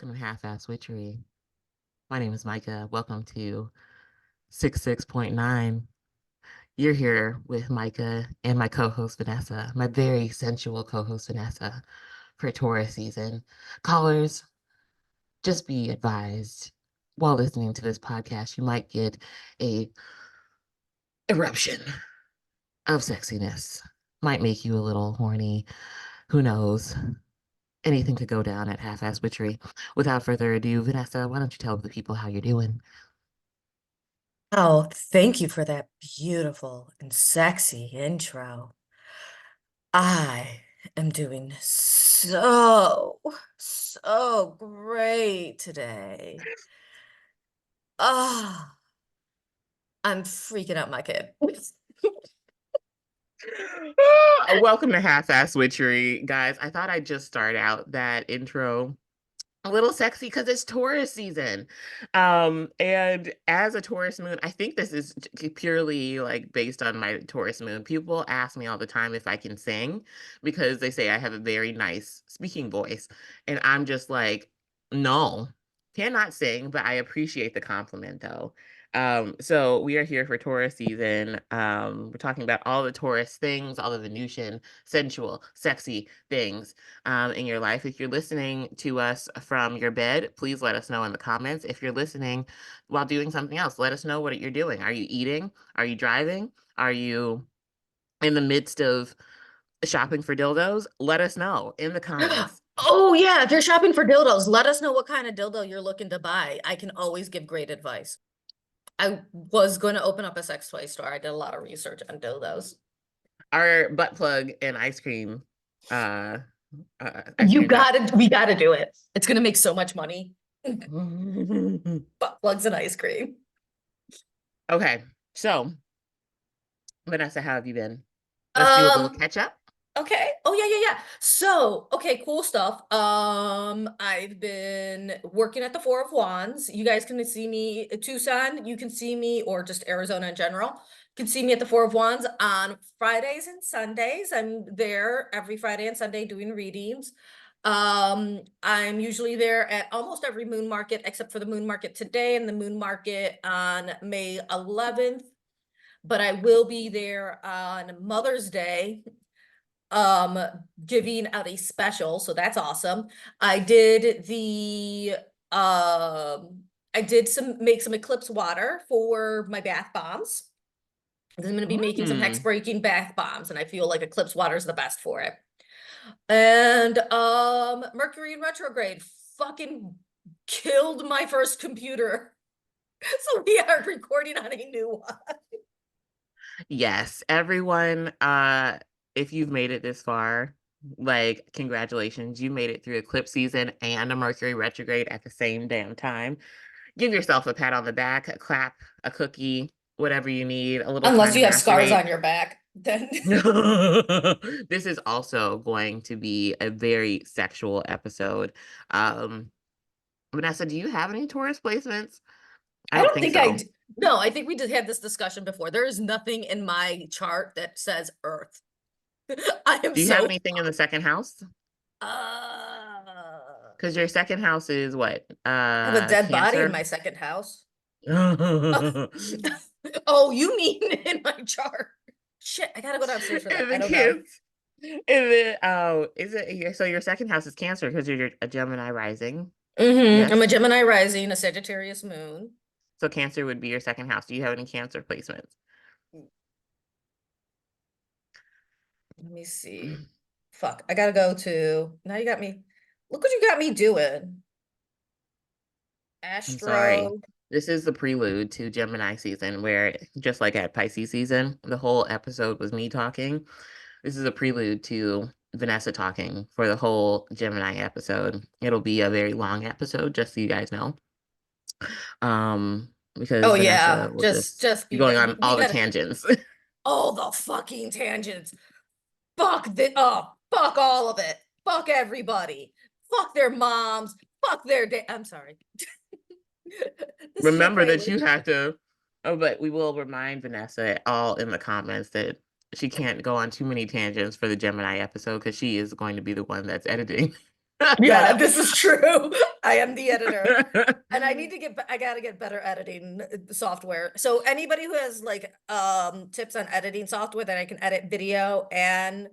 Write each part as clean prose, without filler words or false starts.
welcome to Half-Ass Witchery. My name is Micah. Welcome to 66.9. You're here with Micah and my co-host Vanessa, my very sensual co-host Vanessa, for Taurus season. Callers, just be advised, while listening to this podcast, you might get a eruption of sexiness. Might make you a little horny. Who knows? Anything could go down at Half-Ass Witchery. Without further ado, Vanessa, why don't you tell the people how you're doing? Oh, thank you for that beautiful and sexy intro. I am doing so great today. Ah, I'm freaking out my kid. Welcome to Half-Ass Witchery, guys. I thought I'd just start out that intro a little sexy because it's Taurus season. And as a Taurus moon, I think this is purely like based on my Taurus moon. People ask me all the time if I can sing because they say I have a very nice speaking voice. And I'm just like, no, cannot sing, but I appreciate the compliment though. So we are here for Taurus season. We're talking about all the Taurus things, all the Venusian, sensual, sexy things in your life. If you're listening to us from your bed, please let us know in the comments. If you're listening while doing something else, let us know what you're doing. Are you eating? Are you driving? Are you in the midst of shopping for dildos? Let us know in the comments. Oh yeah, if you're shopping for dildos, let us know what kind of dildo you're looking to buy. I can always give great advice. I was going to open up a sex toy store. I did a lot of research on dildos. Our butt plug and uh, ice You cream drop. we gotta do it. It's gonna make so much money. Butt plugs and ice cream. Okay, so Vanessa, how have you been? Let's do a little Um, catch up. okay. Oh yeah. So, okay, cool stuff. I've been working at the Four of Wands. You guys can see me Tucson, you can see me, or just Arizona in general. You can see me at the Four of Wands on Fridays and Sundays. I'm there every Friday and Sunday doing readings. I'm usually there at almost every moon market except for the moon market today and the moon market on May 11th. But I will be there on Mother's Day, um, giving out a special, so that's awesome. I did the I did make some eclipse water for my bath bombs. I'm going to be making some hex Mm. breaking bath bombs, and I feel like eclipse water is the best for it. And Mercury in retrograde fucking killed my first computer. So we are recording on a new one. Yes, everyone, if you've made it this far, like congratulations, you made it through eclipse season and a Mercury retrograde at the same damn time. Give yourself a pat on the back, a clap, a cookie, whatever you need, a little Unless time to you have scars masturbate. on your back, then This is also going to be a very sexual episode. Um, Vanessa, do you have any Taurus placements? I I don't don't think think so. no, I think we did have this discussion before. There is nothing in my chart that says Earth. I am Do you have so anything in the second house? I Because your second house is what? have a dead body in Cancer? my second house. And Oh, you mean in my chart? Shit, I gotta go downstairs for that. I the don't know. kids. And then, oh, is it so your second house is Cancer because you're a Gemini rising? I'm a Yes. Gemini rising, a Sagittarius moon. So Cancer would be your second house. Do you have any Cancer placements? Let me see. Fuck, I gotta go to. Now you got me. Look what you got me doing. I'm sorry. Astro. This is the prelude to Gemini season, where just like at Pisces season, the whole episode was me talking. This is a prelude to Vanessa talking for the whole Gemini episode. It'll be a very long episode, just so you guys know. Because Oh Vanessa yeah, will just just be be going that on we all the gotta tangents. all the fucking tangents. Fuck all of it. Fuck everybody. Fuck their moms. Fuck their day. I'm sorry. This is your Remember that you prelude. have to, oh, but we will remind Vanessa all in the comments that she can't go on too many tangents for the Gemini episode because she is going to be the one that's editing. Yeah, this is true. I am the editor. And I gotta get better editing software. So anybody who has like tips on editing software that I can edit video and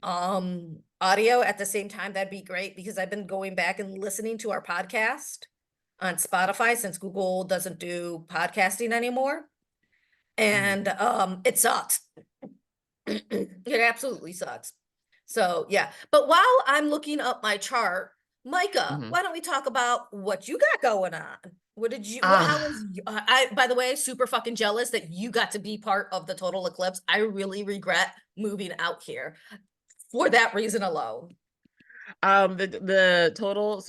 audio at the same time, that'd be great because I've been going back and listening to our podcast on Spotify since Google doesn't do podcasting anymore. Mhm, And it sucks. It absolutely sucks. So yeah. But while I'm looking up my chart, Micah, mhm. why don't we talk about what you got going on? How Ah, was, by the way, super fucking jealous that you got to be part of the total eclipse. I really regret moving out here for that reason alone. the total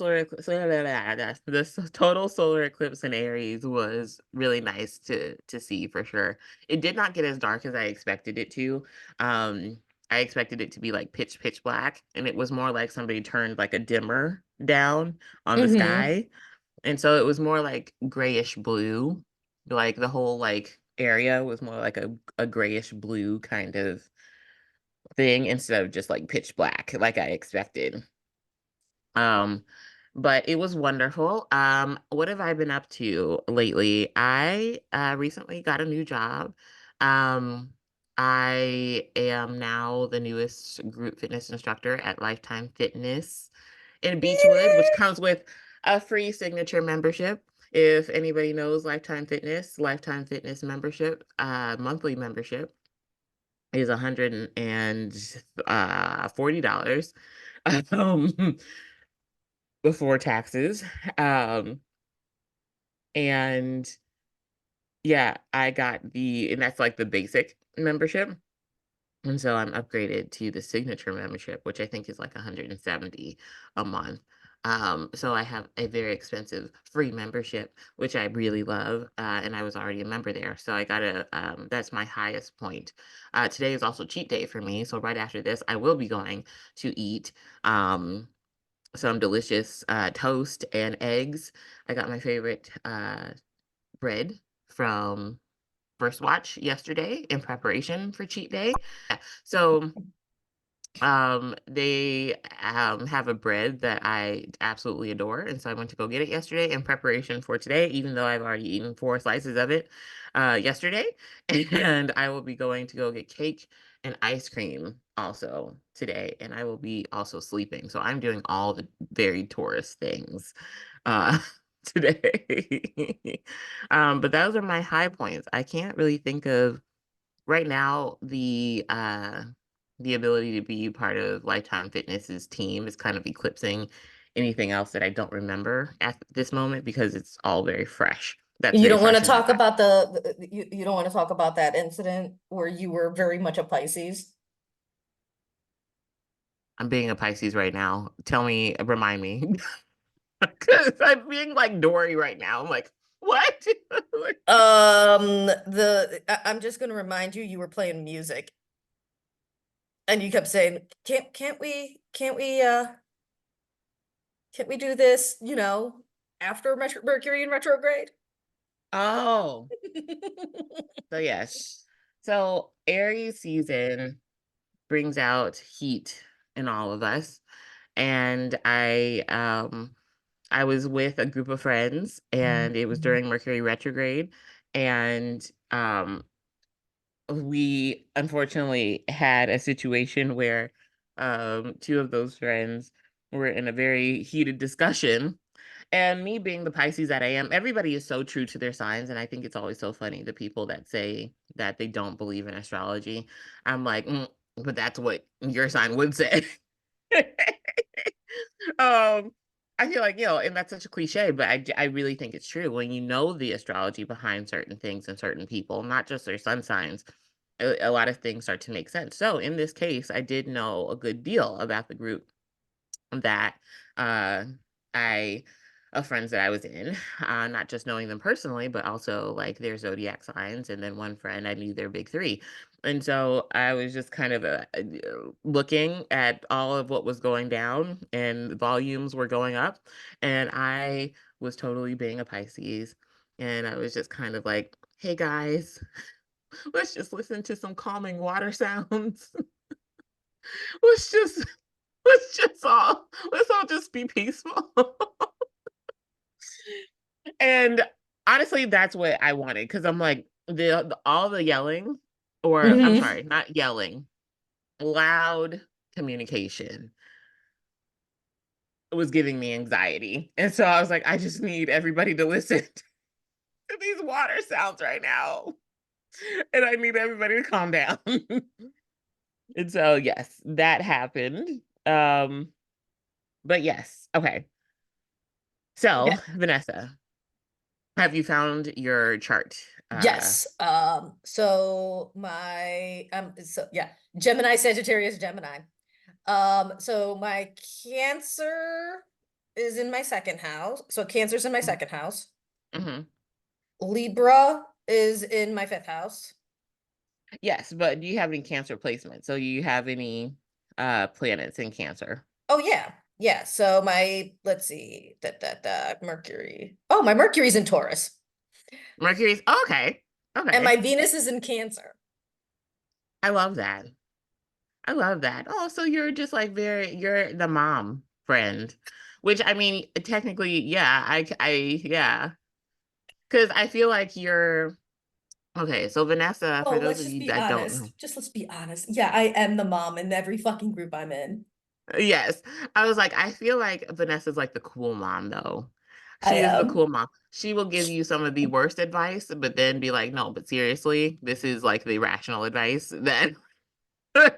total solar eclipse in Aries was really nice to see for sure. It did not get as dark as I expected it to. Um, I expected it to be like pitch black, and it was more like somebody turned like a dimmer down on the Hmm. sky, and so it was more like grayish blue. Like the whole like area was more like a grayish blue kind of thing instead of just like pitch black like I expected. Um, but it was wonderful. What have I been up to lately? I recently got a new job. Um, I am now the newest group fitness instructor at Lifetime Fitness in Beechwood, which comes with a free signature membership. If anybody knows Lifetime Fitness membership, monthly membership is $140. Um, before taxes. Um, and yeah, I got and that's like the basic membership. And so I'm upgraded to the signature membership, which I think is like 170 a month. So I have a very expensive free membership, which I really love. And I was already a member there. So that's my highest point. Today is also cheat day for me. So right after this, I will be going to eat. Um, some delicious toast and eggs. I got my favorite bread from First Watch yesterday in preparation for cheat day. So they have a bread that I absolutely adore, and so I went to go get it yesterday in preparation for today, even though I've already eaten 4 slices of it yesterday. And I will be going to go get cake and ice cream also today, and I will be also sleeping. So I'm doing all the very Taurus things uh today. But those are my high points. I can't really think of right now the ability to be part of Lifetime Fitness's team is kind of eclipsing anything else that I don't remember at this moment because it's all very fresh. That's You very don't want to fresh in my talk mind. about you don't want to talk about that incident where you were very much a Pisces. I'm being a Pisces right now. Tell me, remind me. Because I'm being like Dory right now. I'm like, what? I'm just gonna remind you, you were playing music and you kept saying, can't we do this, after Mercury in retrograde? Oh, so yes. So Aries season brings out heat in all of us. And I was with a group of friends and it was during Mercury retrograde and we unfortunately had a situation where two of those friends were in a very heated discussion. And me being the Pisces that I am, everybody is so true to their signs. And I think it's always so funny the people that say that they don't believe in astrology. I'm like, but that's what your sign would say. um, I feel like, and that's such a cliche, but I really think it's true. When you know the astrology behind certain things and certain people, not just their sun signs, a lot of things start to make sense. So in this case, I did know a good deal about the group that uh I of friends that I was in, not just knowing them personally, but also like their zodiac signs. And then one friend I knew their big three. And so I was just kind of looking at all of what was going down, and volumes were going up. And I was totally being a Pisces. And I was just kind of like, hey guys, let's just listen to some calming water sounds. Let's just let's all just be peaceful. And honestly, that's what I wanted because I'm like all the yelling, or I'm Hmm. sorry, not yelling, loud communication was giving me anxiety. And so I was like, I just need everybody to listen to these water sounds right now. And I need everybody to calm down. And so yes, that happened. But yes, okay. So, Okay. Vanessa, have you found your chart? Yes. So my so yeah, Gemini, Sagittarius, Gemini. So my Cancer is in my second house. So Cancer's in my second house. Mhm. Libra is in my fifth house. Yes, but do you have any Cancer placement? So you have any planets in Cancer? Oh yeah. Yeah. So my let's see, Mercury. Oh, my Mercury's in Taurus. Mercury's oh, okay. And my Okay. Venus is in Cancer. I love that. I love that. Oh, so you're just like you're the mom friend, which I mean, technically, yeah, yeah, because I feel like you're okay. So Vanessa, for Oh, those let's of just you be that don't honest. know, Just let's be honest. Yeah, I am the mom in every fucking group I'm in. yes, I was like, I feel like Vanessa's like the cool mom though. I She is the am. cool mom. She will give you some of the worst advice, but then be like, no, but seriously, this is like the rational advice that and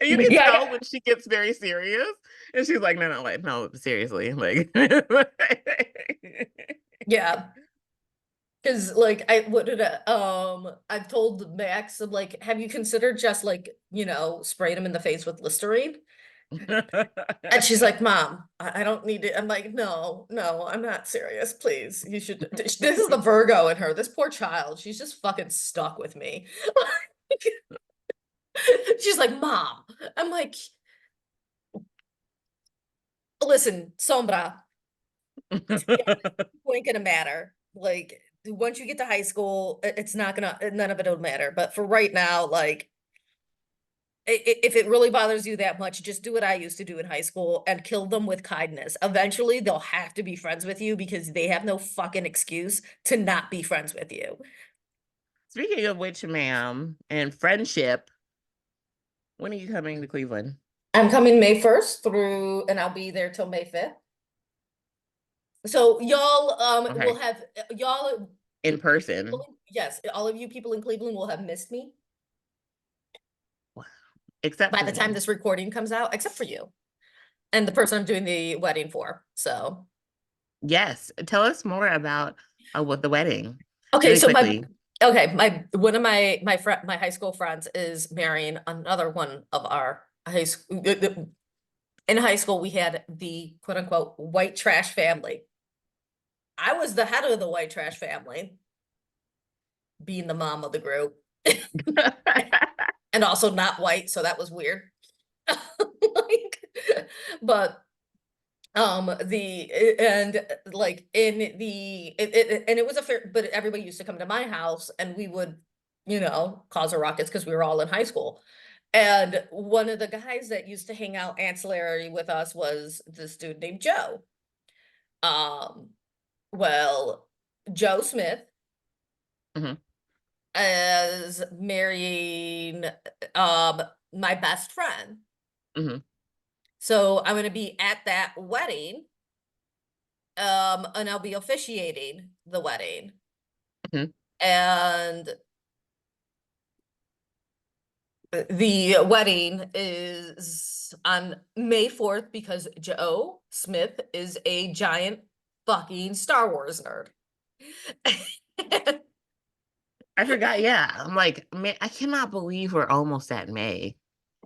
you can Yeah, tell when she gets very serious. And she's like, no, no, like, no, seriously. Like yeah. Because like I what did I've told Max, I'm like, have you considered just like, spraying him in the face with Listerine? And she's like, Mom, I don't need it. I'm like, no, no, I'm not serious. Please, you should. This is the Virgo in her. This poor child. She's just fucking stuck with me. She's like, Mom. I'm like, listen, Sombra, to be honest, it ain't gonna matter. Like, once you get to high school, it's not gonna, none of it will matter. But for right now, like, if it really bothers you that much, just do what I used to do in high school and kill them with kindness. Eventually, they'll have to be friends with you because they have no fucking excuse to not be friends with you. Speaking of which, ma'am, and friendship, when are you coming to Cleveland? I'm coming May 1st through, and I'll be there till May 5th. So y'all will Okay. have y'all In person. yes, all of you people in Cleveland will have missed me Except by for the time me. this recording comes out, except for you and the person I'm doing the wedding for. So Yes. Tell us more about what the wedding. okay, Really so my quickly. okay, my one of my friend my high school friends is marrying another one of our high school. In high school, we had the quote unquote white trash family. I was the head of the white trash family, being the mom of the group, and also not white, so that was weird. Like, but the and like in the and it was a fair, but everybody used to come to my house and we would, cause a ruckus because we were all in high school. And one of the guys that used to hang out ancillary with us was this dude named Joe. Um, well, Joe Smith Mhm, is marrying um my best friend. mhm, So I'm gonna be at that wedding, and I'll be officiating the wedding. mhm, And the wedding is on May 4th because Joe Smith is a giant fucking Star Wars nerd. I forgot. Yeah. I'm like, man, I cannot believe we're almost at May.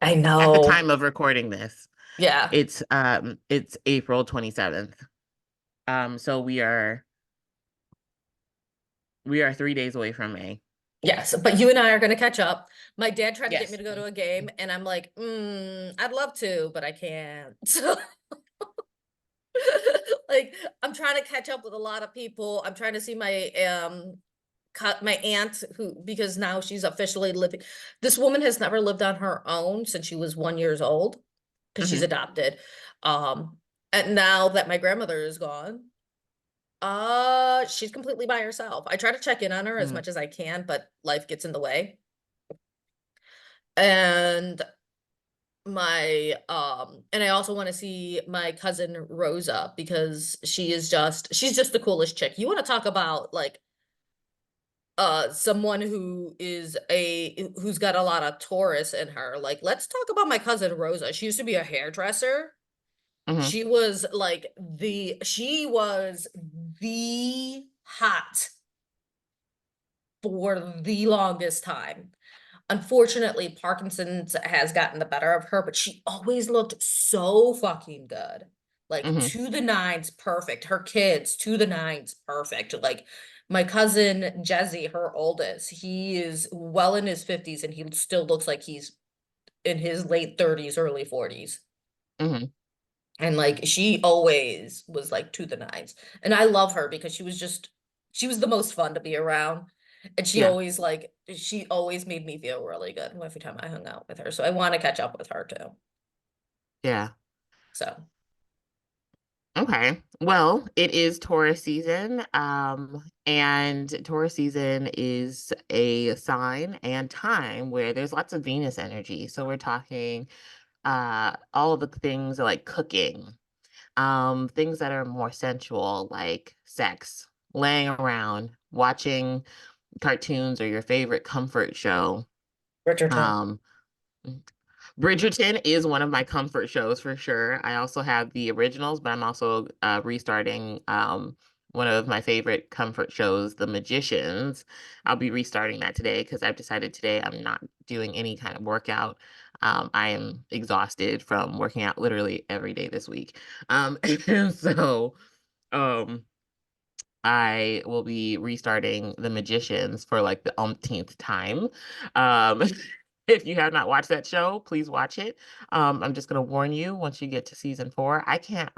I At the know. time of recording this. Yeah. It's April 27th. So we are 3 days away from May. Yes, but you and I are going to catch up. My dad tried to get me Yes. to go to a game, and I'm like, I'd love to, but I can't. So, like, I'm trying to catch up with a lot of people. I'm trying to see my aunt who because now she's officially living. This woman has never lived on her own since she was 1 year old. because she's Hmm. adopted. Um, and now that my grandmother is gone, she's completely by herself. I try to check in on her as Hmm. much as I can, but life gets in the way. And and I also want to see my cousin Rosa because she's just the coolest chick. You want to talk about like someone who's got a lot of Taurus in her. Like, let's talk about my cousin Rosa. She used to be a hairdresser. Hmm. She was the hot for the longest time. Unfortunately, Parkinson's has gotten the better of her, but she always looked so fucking good. Like Hmm. to the nines, perfect. Her kids, to the nines, perfect. Like my cousin Jesse, her oldest, he is well in his 50s and he still looks like he's in his late 30s, early 40s. Hmm. And like she always was like to the nines. And I love her because she was the most fun to be around. And Yeah. she always made me feel really good every time I hung out with her. So I want to catch up with her too. Yeah. So Okay. Well, it is Taurus season. And Taurus season is a sign and time where there's lots of Venus energy. So we're talking all of the things like cooking, things that are more sensual, like sex, laying around, watching cartoons or your favorite comfort show. Bridgerton. Um, Bridgerton is one of my comfort shows for sure. I also have the originals, but I'm also restarting one of my favorite comfort shows, The Magicians. I'll be restarting that today because I've decided today I'm not doing any kind of workout. I am exhausted from working out literally every day this week. And so um, I will be restarting The Magicians for like the umpteenth time. Um, if you have not watched that show, please watch it. I'm just gonna warn you, once you get to season four, I have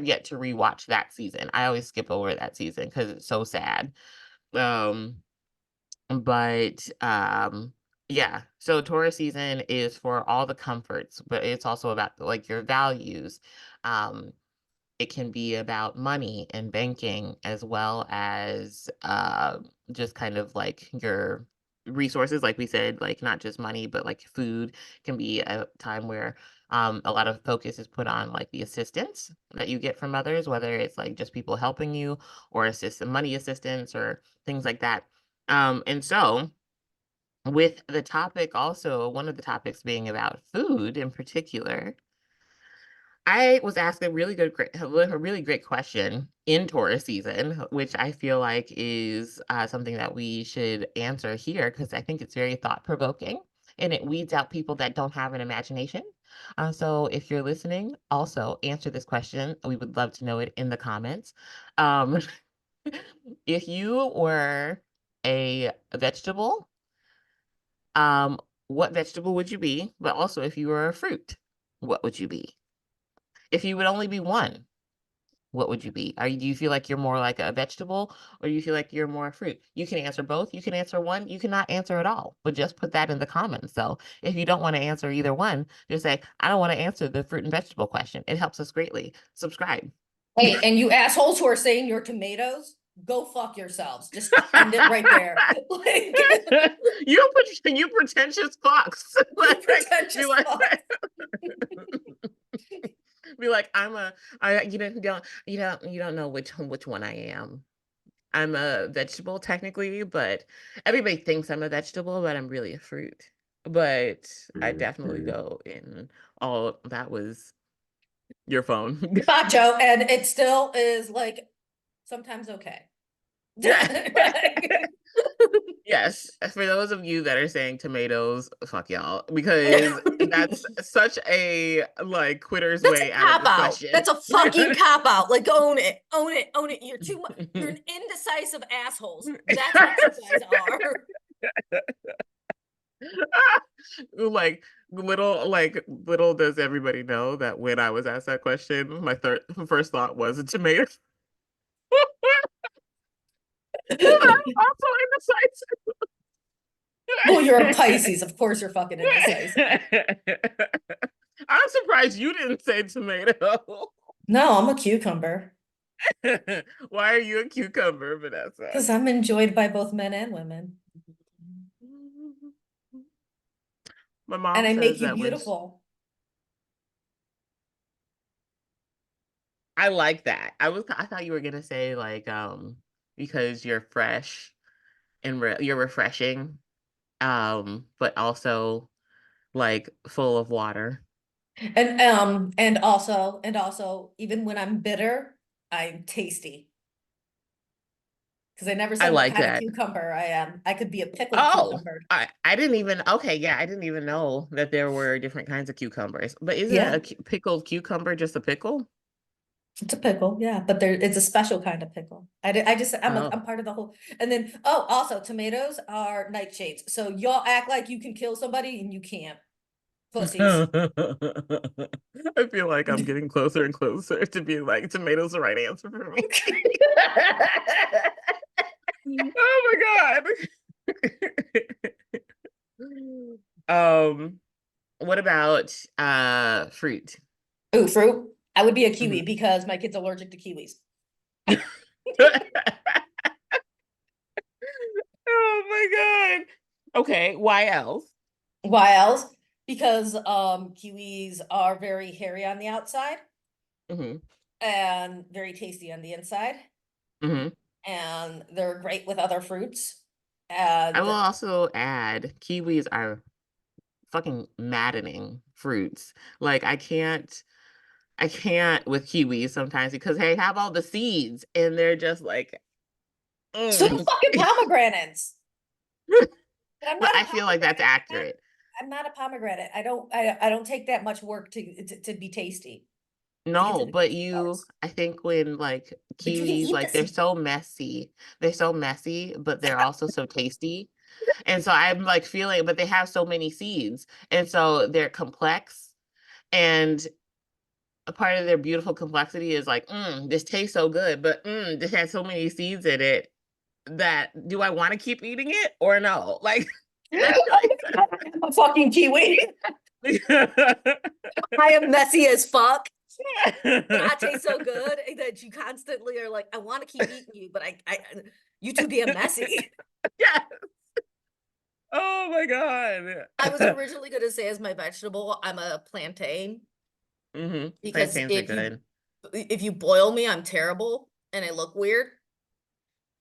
yet to rewatch that season. I always skip over that season because it's so sad. Um, but yeah, so Taurus season is for all the comforts, but it's also about like your values. Um, it can be about money and banking as well as just kind of like your resources, like we said, like not just money, but like food can be a time where a lot of focus is put on like the assistance that you get from others, whether it's like just people helping you or money assistance or things like that. And so with the topic also, one of the topics being about food in particular, I was asked a really great question in Taurus season, which I feel like is something that we should answer here because I think it's very thought provoking and it weeds out people that don't have an imagination. So if you're listening, also answer this question. We would love to know it in the comments. Um, if you were a vegetable, um, what vegetable would you be? But also, if you were a fruit, what would you be? If you would only be one, what would you be? Do you feel like you're more like a vegetable or do you feel like you're more a fruit? You can answer both. You can answer one. You cannot answer at all, but just put that in the comments. So if you don't want to answer either one, just say, I don't want to answer the fruit and vegetable question. It helps us greatly. Subscribe. Hey, and you assholes who are saying you're tomatoes, go fuck yourselves. Just end it right there. Like You pretentious fox. you Like, be pretentious like, fuck. be like, you don't know which one I am. I'm a vegetable technically, but everybody thinks I'm a vegetable, but I'm really a fruit. But I definitely go in all that was your phone. Macho, and it still is like sometimes okay. Yeah. Like, Yes. For those of you that are saying tomatoes, fuck y'all, because that's such a like quitter's that's a way out of cop this out. question. That's a fucking cop out. Like own it. Own it. Own it. You're too much. You're an indecisive assholes. That's what you guys are. Little does everybody know that when I was asked that question, my third first thought was a tomato. I'm also indecisive. Well, you're a Pisces. Of course you're fucking indecisive. I'm surprised you didn't say tomato. No, I'm a cucumber. Why are you a cucumber, Vanessa? Because I'm enjoyed by both men and women. My And mom I make says you that beautiful. I like that. I thought you were gonna say like because you're fresh and you're refreshing, but also like full of water. And also, even when I'm bitter, I'm tasty. Because I never I said what like kind of that. cucumber I am. I could be a pickled Oh, cucumber. I didn't even okay, yeah, I didn't even know that there were different kinds of cucumbers. But isn't Yeah, a pickled cucumber just a pickle? it's a pickle. Yeah, but it's a special kind of pickle. Oh. I'm part of the whole. And then also tomatoes are nightshades. So y'all act like you can kill somebody and you can't. Pussies. I feel like I'm getting closer and closer to being like tomatoes the right answer for me. Oh my God. Um, what about fruit? Ooh, fruit. I would be a kiwi Mhm. because my kid's allergic to kiwis. Oh my God. Okay, why else? Why else? Because kiwis are very hairy on the outside Hmm. and very tasty on the inside, Hmm. and they're great with other fruits. I will And also add kiwis are fucking maddening fruits. Like I can't with kiwis sometimes because they have all the seeds and they're just like, so do mm. fucking pomegranates. But I'm But not a I feel like that's pomegranate. accurate. I'm not a pomegranate. I don't take that much work to be tasty, to get to No, the but tasty you, parts. I think when like But you can kiwis, eat the like they're seed. so messy. They're so messy, but they're also so tasty. And so I'm like feeling, but they have so many seeds. And so they're complex. And a part of their beautiful complexity is like, this tastes so good, but this has so many seeds in it that do I want to keep eating it or no? Like, I feel Oh like my God, I'm a fucking kiwi. that. I am messy as fuck. But I taste so good that you constantly are like, I want to keep eating you, but you too damn messy. Yeah. Oh my God. I was originally gonna say as my vegetable, I'm a plantain because Plantains are good. if you boil me, I'm terrible and I look weird.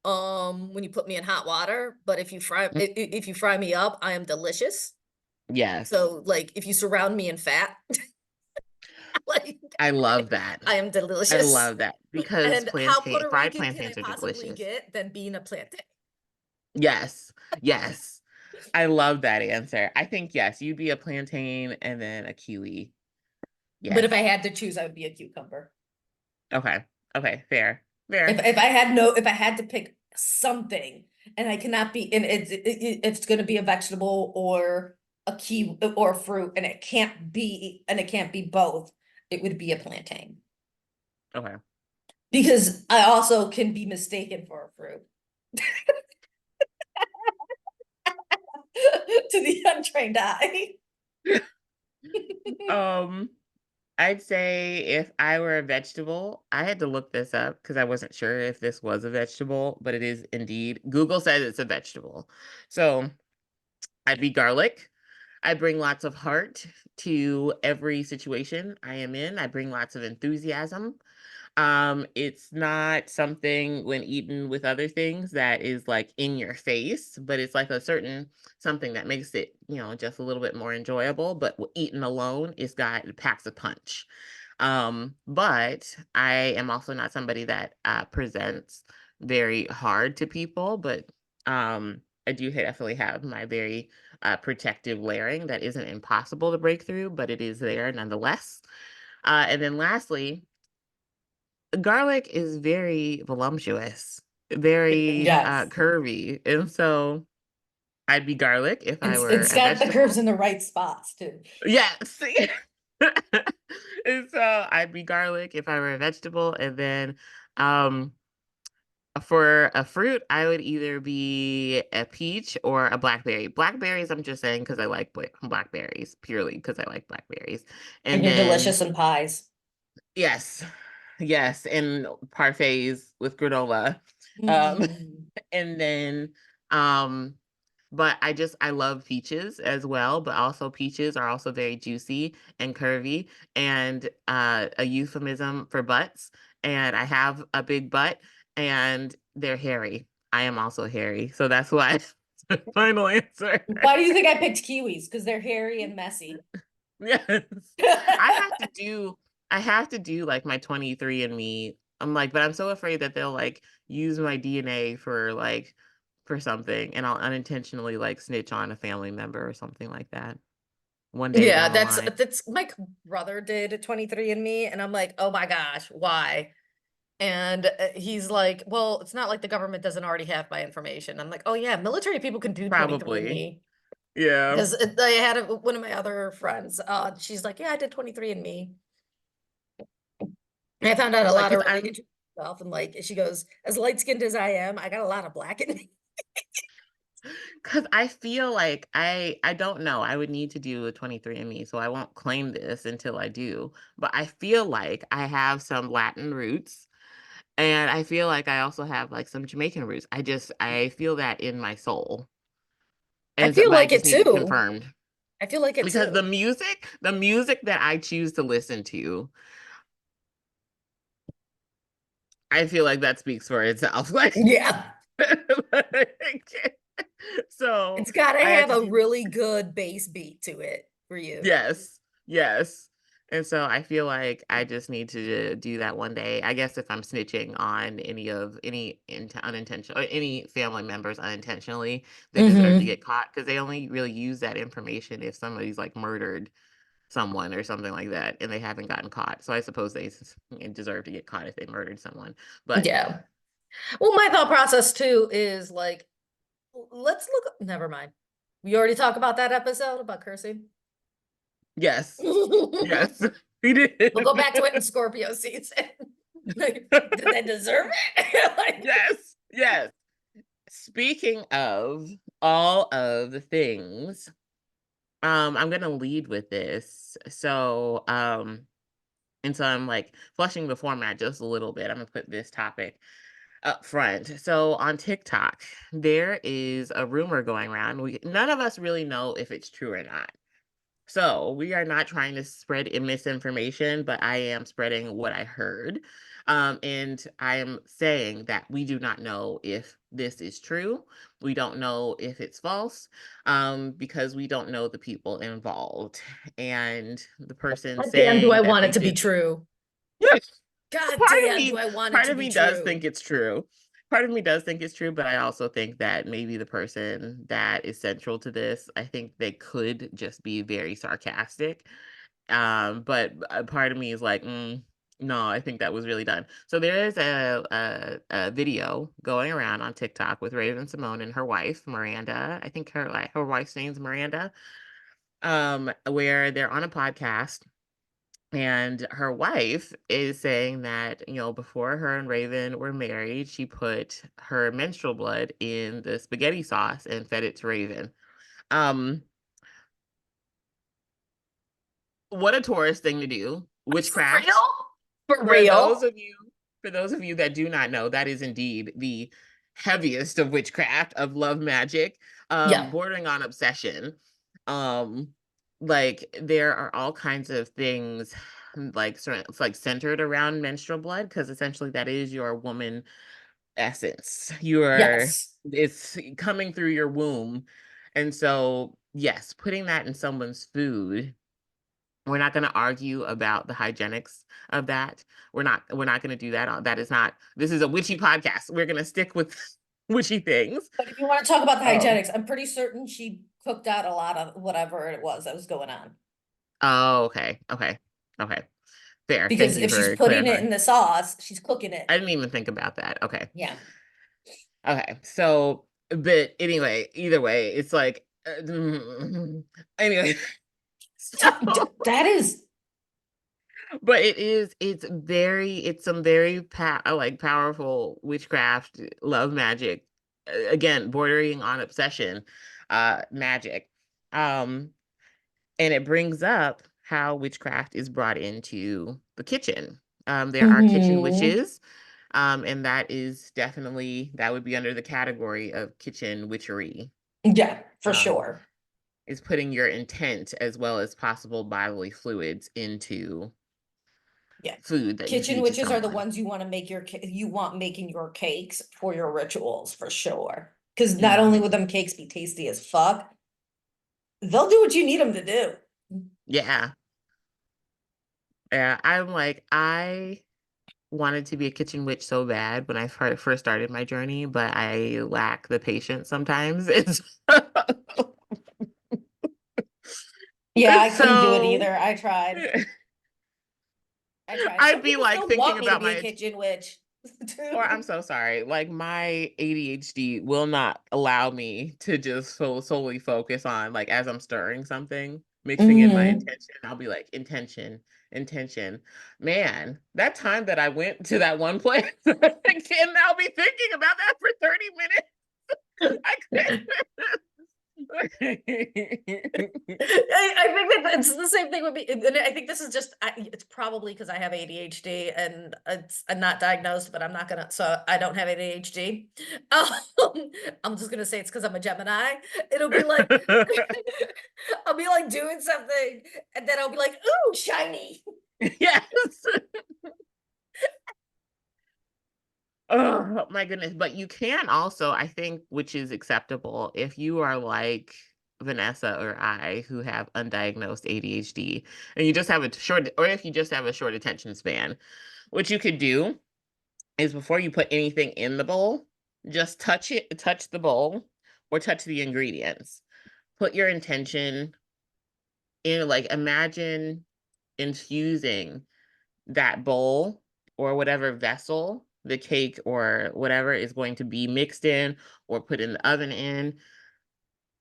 When you put me in hot water, but Mm, if you fry me up, I am delicious. yes. So like if you surround me in fat, like I love that. I am I delicious. love that because And how Puerto fried Rican can I plantains are possibly delicious. get than being a plantain? Yes. Yes. I love that answer. I think yes, you'd be a plantain and then a kiwi. But if I Yes. had to choose, I would be a cucumber. Okay. Okay. Fair. Fair. If I had to pick something, and I cannot be, and it's going to be a vegetable or a key or a fruit, and it can't be both. It would be a plantain Okay. because I also can be mistaken for a fruit to the untrained eye. Um, I'd say if I were a vegetable, I had to look this up because I wasn't sure if this was a vegetable, but it is indeed. Google says it's a vegetable. So I'd be garlic. I bring lots of heart to every situation I am in. I bring lots of enthusiasm. It's not something when eaten with other things that is like in your face, but it's like a certain something that makes it, just a little bit more enjoyable. But eaten alone, it packs a punch. But I am also not somebody that presents very hard to people, but I do definitely have my very protective layering that isn't impossible to break through, but it is there nonetheless. And then lastly, garlic is very voluptuous, very Yes, curvy. And so I'd be garlic if I were it's a got the curves vegetable. in the right spots too. Yes. And so I'd be garlic if I were a vegetable. And then um, For a fruit, I would either be a peach or a blackberry. Blackberries, I'm just saying because I like blackberries, purely because I like blackberries. And And you're then, delicious in pies. yes, yes, and parfaits with granola. Um, Mm. and then, um, but I love peaches as well, but also peaches are also very juicy and curvy and a euphemism for butts. And I have a big butt and they're hairy. I am also hairy. So that's why final answer. Why do you think I picked kiwis? Because they're hairy and messy. Yes. I have to do I have to do like my 23 and me. I'm like, but I'm so afraid that they'll like use my DNA for like for something and I'll unintentionally like snitch on a family member or something like that one day Yeah, down the that's line. my brother did 23 and Me, and I'm like, oh my gosh, why? And he's like, well, it's not like the government doesn't already have my information. I'm like, oh yeah, military people can do 23 and Probably. Me. Yeah. Because I had one of my other friends, she's like, yeah, I did 23 and Me. And I found out a Like lot cuz of really I'm interesting stuff. And like, she goes, as light skinned as I am, I got a lot of black in me. cuz I feel like I don't know. I would need to do a 23 and me, so I won't claim this until I do. But I feel like I have some Latin roots. And I feel like I also have like some Jamaican roots. I feel that in my soul. I And so, feel but I like just it need it too. confirmed I feel like it because too. the music that I choose to listen to, I feel like that speaks for itself. Yeah. Like, so It's got to I had have to a do really good bass beat to it for you. yes, yes. And so I feel like I just need to do that one day. I guess if I'm snitching on unintentional or any family members unintentionally, they deserve to Hmm. get caught because they only really use that information if somebody's like murdered someone or something like that and they haven't gotten caught. So I suppose they deserve to get caught if they murdered someone. But Yeah. Well, my thought process too is like, let's look. Never mind. We already talked about that episode about cursing. yes, We'll yes, we go did. back to it in Scorpio season. Like, did they deserve it? Like, Yes, yes. Speaking of all of the things, I'm gonna lead with this. And so I'm like flushing the format just a little bit. I'm gonna put this topic up front. So on TikTok, there is a rumor going around. None of us really know if it's true or not. So we are not trying to spread misinformation, but I am spreading what I heard. And I am saying that we do not know if this is true. We don't know if it's false, because we don't know the people involved. And the person God damn, do I saying that want it they to be did, true? yes, God damn, do I want it part to of be me does true? think it's true. Part of me does think it's true, but I also think that maybe the person that is central to this, I think they could just be very sarcastic. But a part of me is like, no, I think that was really done. So there is a video going around on TikTok with Raven Simone and her wife Miranda. I think her wife's name's Miranda. Where they're on a podcast and her wife is saying that, before her and Raven were married, she put her menstrual blood in the spaghetti sauce and fed it to Raven. Um, what a Taurus thing to do. For Witchcraft. real? For For those real? of you, for those of you that do not know, that is indeed the heaviest of witchcraft, of love magic, Yeah. bordering on obsession. Um, like there are all kinds of things like it's like centered around menstrual blood because essentially that is your woman essence. Yes. It's coming through your womb. And so, yes, putting that in someone's food, we're not going to argue about the hygienics of that. We're not going to do that. That is not, this is a witchy podcast. We're going to stick with witchy things. But if you want to talk about the Um, hygienics, I'm pretty certain she cooked out a lot of whatever it was that was going on. oh, okay. Okay. Okay. Fair. Because Thank you if she's for putting it clarifying. in the sauce, she's cooking it. I didn't even think about that. Okay. Yeah. Okay. So, but anyway, either way, it's like, anyway, so, That is. But it's some very like powerful witchcraft, love magic, again, bordering on obsession, magic. Um, and it brings up how witchcraft is brought into the kitchen. There are kitchen Hmm. witches, and that is definitely that would be under the category of kitchen witchery. Yeah, for Um, sure. is putting your intent as well as possible bodily fluids into Yeah. food that you Kitchen feed to witches are the someone. ones you want to make you want making your cakes for your rituals for sure. Because not only would Hmm. them cakes be tasty as fuck, they'll do what you need them to do. Yeah. Yeah. I'm like, I wanted to be a kitchen witch so bad when I first started my journey, but I lack the patience sometimes. Yeah, I couldn't do it So either. I tried. I tried. I'd Some be people like still thinking want me to about be a my kitchen witch or I'm too. so sorry. Like my ADHD will not allow me to just solely focus on like as I'm stirring something, mixing in my Hmm. intention. I'll be like intention, intention. Man, that time that I went to that one place, I can now be thinking about that for 30 minutes. I I think that it's the same thing with me. And I think this is just, it's probably because I have ADHD and I'm not diagnosed, but I'm not gonna, so I don't have ADHD. I'm just gonna say it's because I'm a Gemini. It'll be like, couldn't. I'll be like doing something and then I'll be like, ooh, shiny. Yes. Oh my goodness. But you can also, I think, which is acceptable if you are like Vanessa or I who have undiagnosed ADHD and you just have a short, or if you just have a short attention span, what you could do is before you put anything in the bowl, just touch the bowl or touch the ingredients. Put your intention in, like, imagine infusing that bowl or whatever vessel the cake or whatever is going to be mixed in or put in the oven in,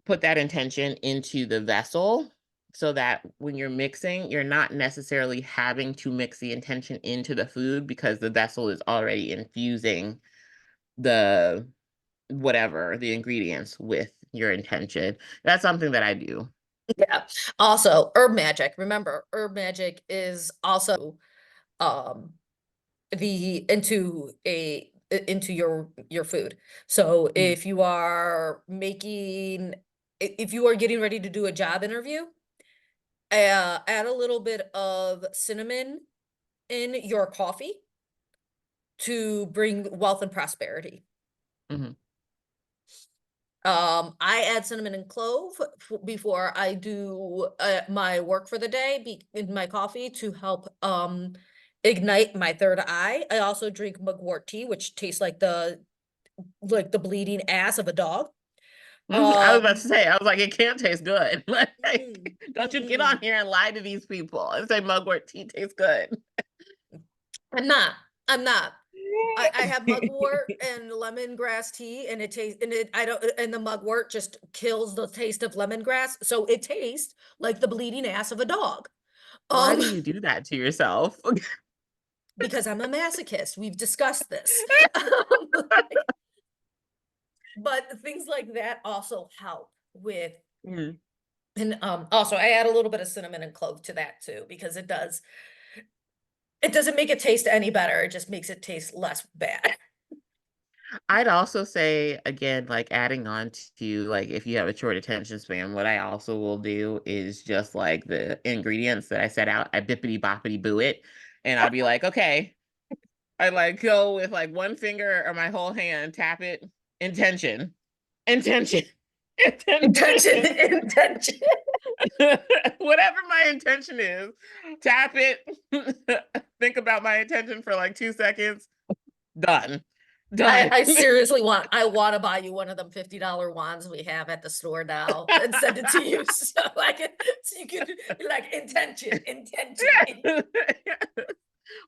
put that intention into the vessel so that when you're mixing, you're not necessarily having to mix the intention into the food because the vessel is already infusing the whatever the ingredients with your intention. That's something that I do. Yeah. Also, herb magic. Remember, herb magic is also um the into your food. So Mm, if you are making if you are getting ready to do a job interview, add a little bit of cinnamon in your coffee to bring wealth and prosperity. mhm. I add cinnamon and clove before I do my work for the day in my coffee to help ignite my third eye. I also drink mugwort tea, which tastes like the bleeding ass of a dog. I was about Um, to say, I was like, it can't taste good. Like, mm-mm, don't you get on mm-mm. here and lie to these people and say mugwort tea tastes good. I'm not. I'm not. I have mugwort and lemongrass tea, and it tastes and it I don't and the mugwort just kills the taste of lemongrass, so it tastes like the bleeding ass of a dog. Why Um, do you do that to yourself? because I'm a masochist. We've discussed this. But things like that also help with Mm. and also I add a little bit of cinnamon and clove to that too because it doesn't make it taste any better. It just makes it taste less bad. I'd also say, again, like adding on to like if you have a short attention span, what I also will do is just like the ingredients that I set out, I bippity boppity boo it. And I'll be like, okay, I like go with like one finger or my whole hand, tap it, intention, intention, Intention, intention. intention. Whatever my intention is, tap it, think about my intention for like 2 seconds, done. Done. I seriously I want to buy you one of them $50 wands we have at the store now and send it to you so I can so you can be like intention, intention. Yeah.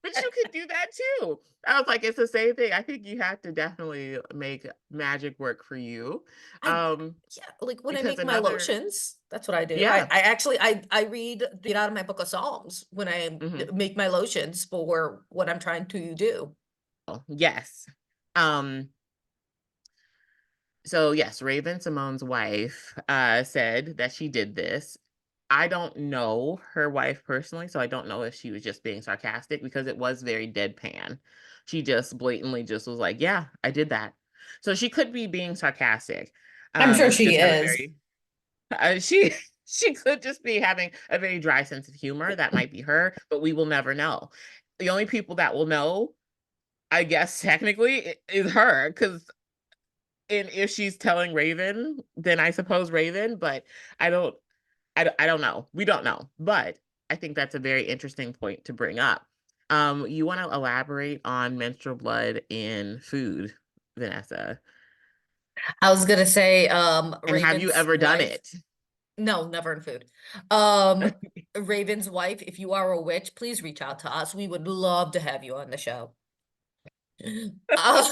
But you could do that too. I was like, it's the same thing. I think you have to definitely make magic work for you. I Um, Yeah, like when I because make my another, lotions, that's what I do. yeah. I actually I read it out of my book of Psalms when I Hmm. make my lotions for what I'm trying to do. Yes. Um, so yes, Raven Simone's wife said that she did this. I don't know her wife personally, so I don't know if she was just being sarcastic because it was very deadpan. She just blatantly just was like, "Yeah, I did that." So she could be being sarcastic. I'm sure And she she just has a is. very she she could just be having a very dry sense of humor. That might be her, but we will never know. The only people that will know, I guess technically, is her because and if she's telling Raven, then I suppose Raven, but I don't I don't know. We don't know. But I think that's a very interesting point to bring up. You want to elaborate on menstrual blood in food, Vanessa? I was gonna say, And have you Raven's ever done wife. it? No, never in food. Um, Raven's wife, if you are a witch, please reach out to us. We would love to have you on the show. Um,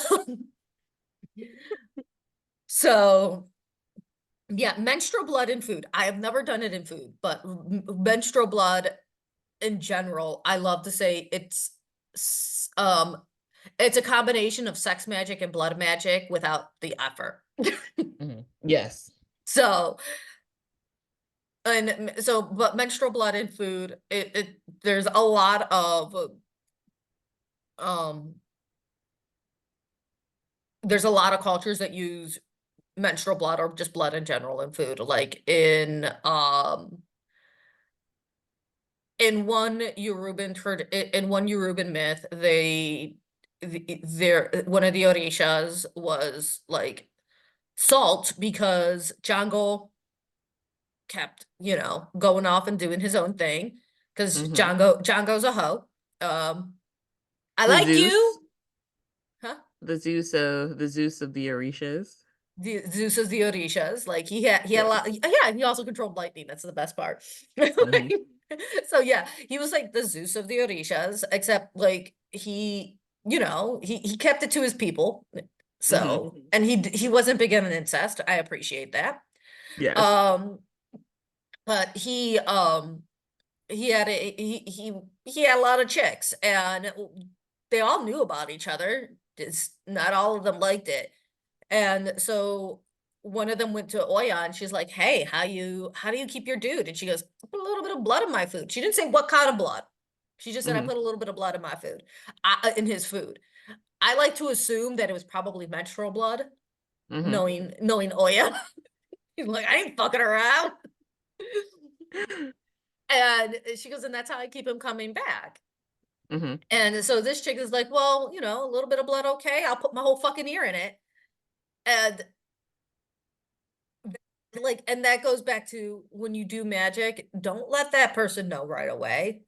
so yeah, menstrual blood in food. I have never done it in food, but menstrual blood in general, I love to say it's a combination of sex magic and blood magic without the effort. Yes. So, but menstrual blood in food, there's a lot of um there's a lot of cultures that use menstrual blood or just blood in general in food. Like in one Yoruban myth, one of the Orishas was like salt because Django kept, going off and doing his own thing because Hmm. Django's a hoe. I The like Zeus, you, huh? the Zeus of the Orishas. The Zeus is the Orishas. Like he had a Yes. lot. Yeah, he also controlled lightning. That's the best part. Hmm. So yeah, he was like the Zeus of the Orishas, except like he kept it to his people. Hmm. So and he wasn't big on incest. I appreciate that. Yes. Um, but he had a lot of chicks, and they all knew about each other. Just not all of them liked it. And so one of them went to Oya and she's like, "Hey, how do you keep your dude?" And she goes, "I put a little bit of blood in my food." She didn't say what kind of blood. She just said, "I Hmm. put a little bit of blood in my food, in his food." I like to assume that it was probably menstrual blood, Hmm. knowing Oya. He's like, "I ain't fucking around." And she goes, "And that's how I keep him coming back." Hmm. And so this chick is like, "Well, a little bit of blood, okay? I'll put my whole fucking ear in it." And and that goes back to when you do magic, don't let that person know right away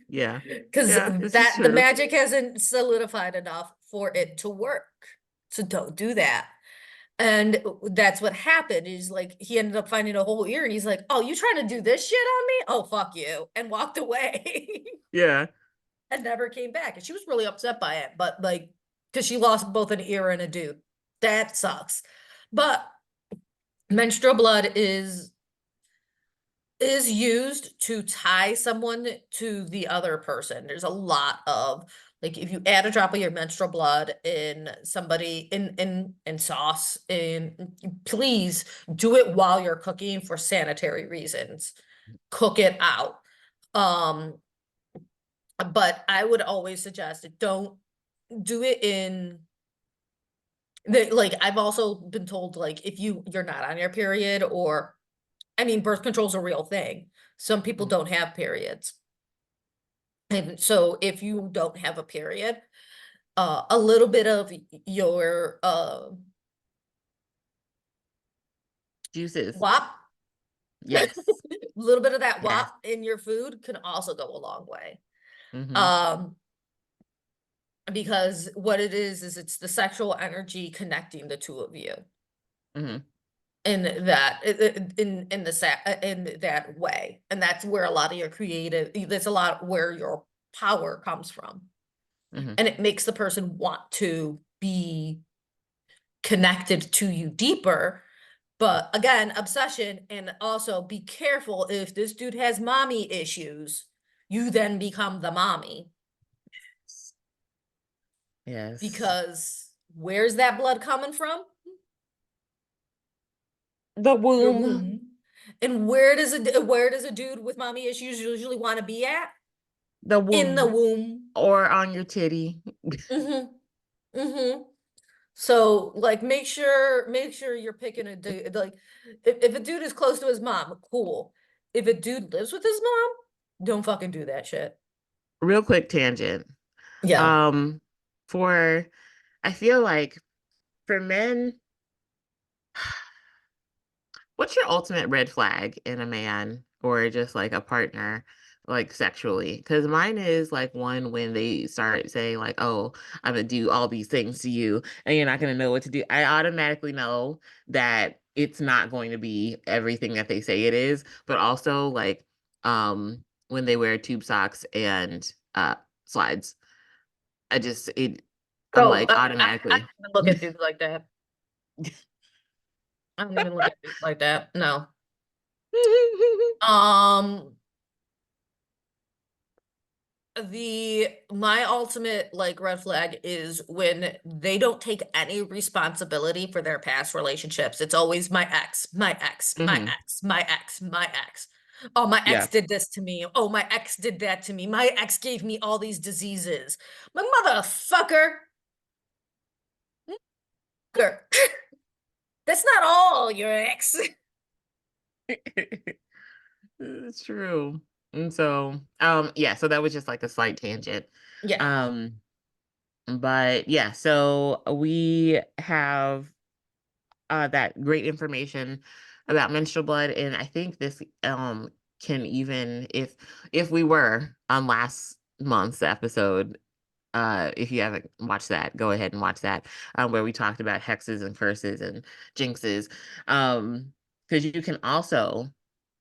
Yeah. because Yeah, this is that the true. magic hasn't solidified enough for it to work. So don't do that. And that's what happened is like he ended up finding a whole ear and he's like, "Oh, you trying to do this shit on me? Oh, fuck you." And walked away Yeah. and never came back. And she was really upset by it, but like, because she lost both an ear and a dude. That sucks. But menstrual blood is used to tie someone to the other person. There's a lot of like if you add a drop of your menstrual blood in somebody in sauce, please do it while you're cooking for sanitary reasons. Cook it out. Um, but I would always suggest it. Don't do it in like I've also been told like if you're not on your period or I mean birth control is a real thing. Some people Mhm. don't have periods. And so if you don't have a period, a little bit of your Juices. WAP, a Yes. little bit of that Yes. WAP in your food can also go a long way. Hmm. Um, because what it is it's the sexual energy connecting the two of you Hmm. in that way. And that's where a lot of your creative, that's a lot where your power comes from. Hmm. And it makes the person want to be connected to you deeper. But again, obsession, and also be careful if this dude has mommy issues, you then become the mommy. Yes. Because where's that blood coming from? The Your womb. womb. And where does a dude with mommy issues usually want to be at? The In the womb. womb. Or on your titty. Mm-hmm. Mm-hmm. So like make sure you're picking a dude. Like if a dude is close to his mom, cool. If a dude lives with his mom, don't fucking do that shit. Real quick tangent. Yeah. Um, for I feel like for men, what's your ultimate red flag in a man or just like a partner, like sexually? Because mine is like one when they start saying like, "Oh, I'm gonna do all these things to you, and you're not gonna know what to do." I automatically know that it's not going to be everything that they say it is, but also like, when they wear tube socks and slides, I just it, I'm Oh, like I don't automatically. even look at dudes like that. I don't even look at dudes like that. No. Um, the my ultimate like red flag is when they don't take any responsibility for their past relationships. It's always my ex, my ex, my Hmm. ex, my ex, my ex. Oh, my ex Yeah. did this to me. Oh, my ex did that to me. My ex gave me all these diseases. My motherfucker. Girl, that's not all your ex. It's true. And so, yeah, so that was just like a slight tangent. Yeah. Um, but yeah, so we have that great information about menstrual blood, and I think this can even if we were on last month's episode, if you haven't watched that, go ahead and watch that, where we talked about hexes and curses and jinxes. Because you can also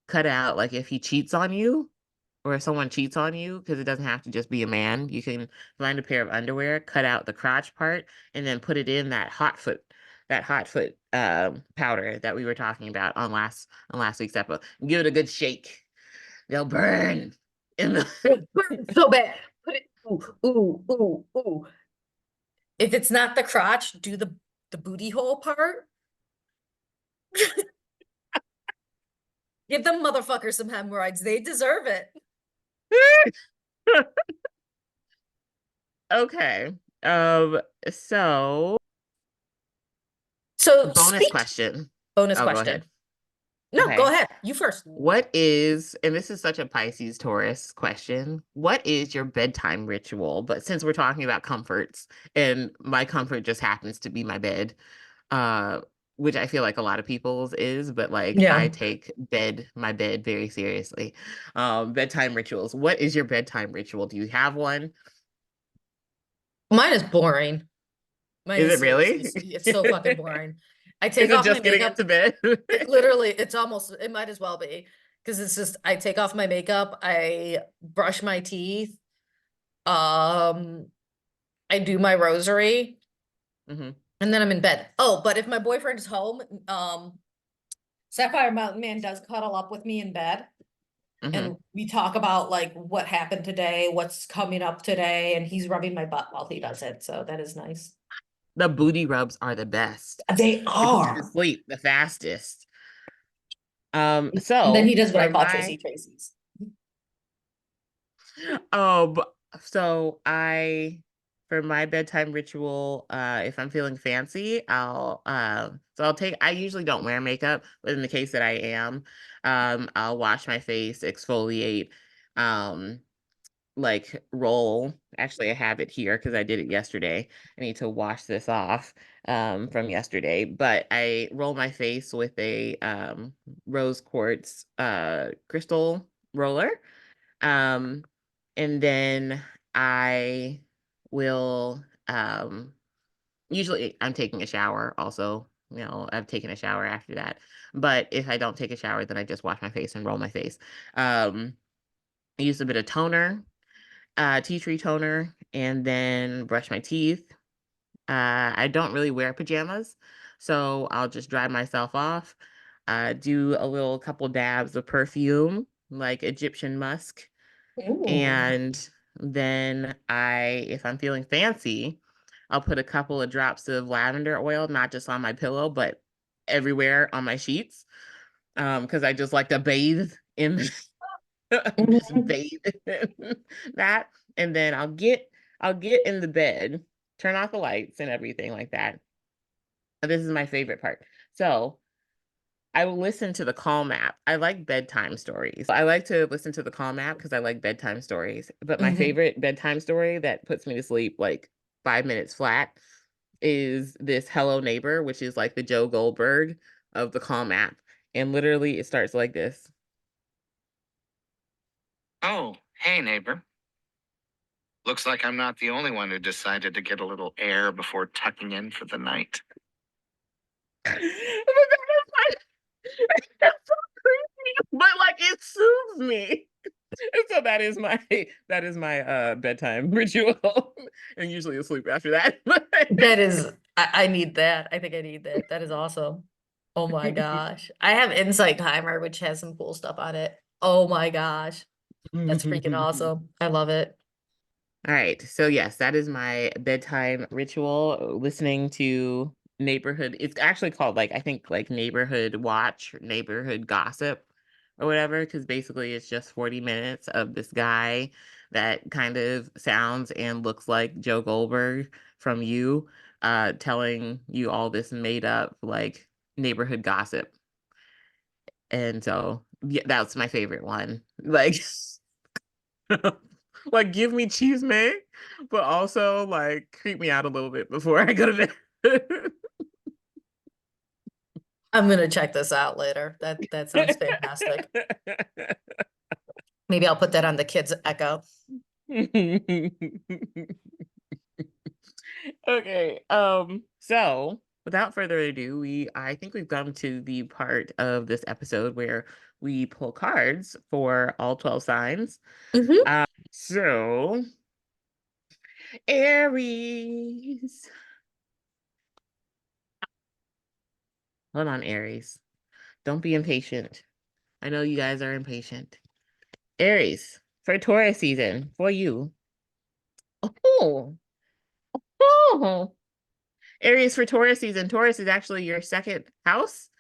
cut out like if he cheats on you or if someone cheats on you, because it doesn't have to just be a man. You can find a pair of underwear, cut out the crotch part, and then put it in that hot foot powder that we were talking about on last week's episode. Give it a good shake. They'll burn in the It burns so bad. Put it, ooh, ooh, ooh, ooh. If it's not the crotch, do the booty hole part. Give them motherfuckers some hemorrhoids. They deserve it. Okay. Um, so So bonus speak. question. Bonus Oh, go question. ahead. No, go Okay. ahead. You first. What is, and this is such a Pisces Taurus question, what is your bedtime ritual? But since we're talking about comforts, and my comfort just happens to be my bed, uh, which I feel like a lot of people's is, but like I Yeah. take my bed very seriously. Bedtime rituals. What is your bedtime ritual? Do you have one? Mine is boring. Mine Is is it seriously, really? it's so fucking boring. I Is take it off my just getting makeup. into bed? It might as well be because it's just, I take off my makeup, I brush my teeth, um, I do my rosary, Hmm. and then I'm in bed. Oh, but if my boyfriend is home, Sapphire Mountain Man does cuddle up with me in bed. Hmm. And we talk about like what happened today, what's coming up today, and he's rubbing my butt while he does it. So that is nice. The booty rubs are the best. They They put you to are. sleep the fastest. And then he So does what I for call Tracy my Tracy's. um so I for my bedtime ritual, if I'm feeling fancy, I usually don't wear makeup, but in the case that I am, I'll wash my face, exfoliate, um like roll. Actually, I have it here because I did it yesterday. I need to wash this off from yesterday, but I roll my face with a rose quartz crystal roller. Um, and then I will usually I'm taking a shower also. I've taken a shower after that. But if I don't take a shower, then I just wash my face and roll my face. I use a bit of toner tea tree toner, and then brush my teeth. I don't really wear pajamas, so I'll just dry myself off. Do a little couple dabs of perfume, like Egyptian musk, Ooh. and then if I'm feeling fancy, I'll put a couple of drops of lavender oil, not just on my pillow, but everywhere on my sheets. Because I just like to bathe in just Mhm. bathe in that, and then I'll get in the bed, turn off the lights and everything like that. This is my favorite part. So I will listen to the Calm app. I like bedtime stories. I like to listen to the Calm app because I like bedtime stories. But my Mhm. favorite bedtime story that puts me to sleep like 5 minutes flat is this Hello Neighbor, which is like the Joe Goldberg of the Calm app. And literally it starts like this. Oh, hey, neighbor. Looks like I'm not the only one who decided to get a little air before tucking in for the night. But that is that's so creepy. But like it soothes me. And so that is my bedtime ritual. And usually asleep after that. That is, I need that. I think I need that. That is awesome. Oh my gosh. I have Insight Timer, which has some cool stuff on it. Oh my gosh. That's freaking awesome. I love it. All right. So yes, that is my bedtime ritual, listening to neighborhood. It's actually called like I think like neighborhood watch, neighborhood gossip or whatever, because basically it's just 40 minutes of this guy that kind of sounds and looks like Joe Goldberg from You, telling you all this made up like neighborhood gossip. And so yeah, that's my favorite one. Like like give me cheese may, but also like creep me out a little bit before I go to bed. I'm gonna check this out later. That sounds fantastic. Maybe I'll put that on the kids' Echo. Okay. So without further ado, I think we've come to the part of this episode where we pull cards for all 12 signs. Hmm. So Aries. Hold on, Aries. Don't be impatient. I know you guys are impatient. Aries, for Taurus season, for you. Oh, oh. Aries for Taurus season. Taurus is actually your second house.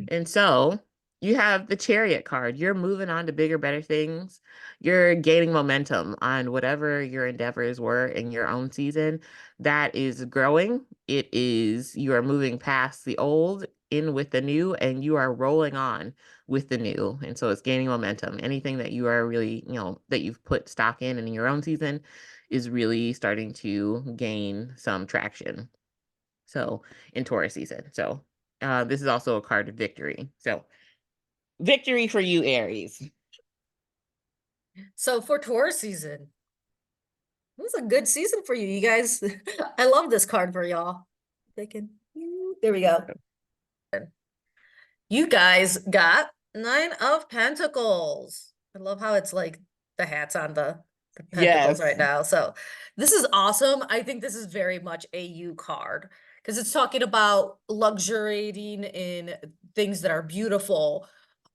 And so you have the Chariot card. You're moving on to bigger, better things. You're gaining momentum on whatever your endeavors were in your own season. That is growing. You are moving past the old, in with the new, and you are rolling on with the new. And so it's gaining momentum. Anything that you are really, that you've put stock in your own season is really starting to gain some traction. So in Taurus season. So this is also a card of victory. So victory for you, Aries. So for Taurus season, it was a good season for you. You guys, I love this card for y'all. Thinking, there we go. You guys got Nine of Pentacles. I love how it's like the hat's on the pentacles right Yes. now. So this is awesome. I think this is very much a you card because it's talking about luxuriating in things that are beautiful,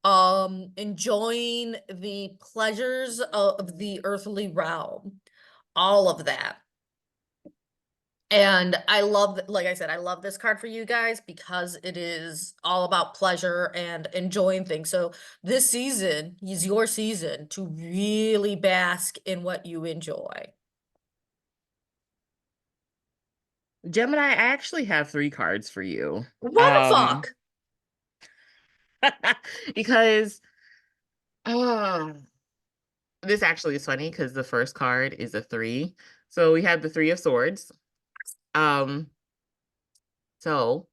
enjoying the pleasures of the earthly realm, all of that. And I love, like I said, I love this card for you guys because it is all about pleasure and enjoying things. So this season is your season to really bask in what you enjoy. Gemini, I actually have three cards for you. What the fuck? Because uh, this actually is funny because the first card is a three. So we have the Three of Swords. Um, so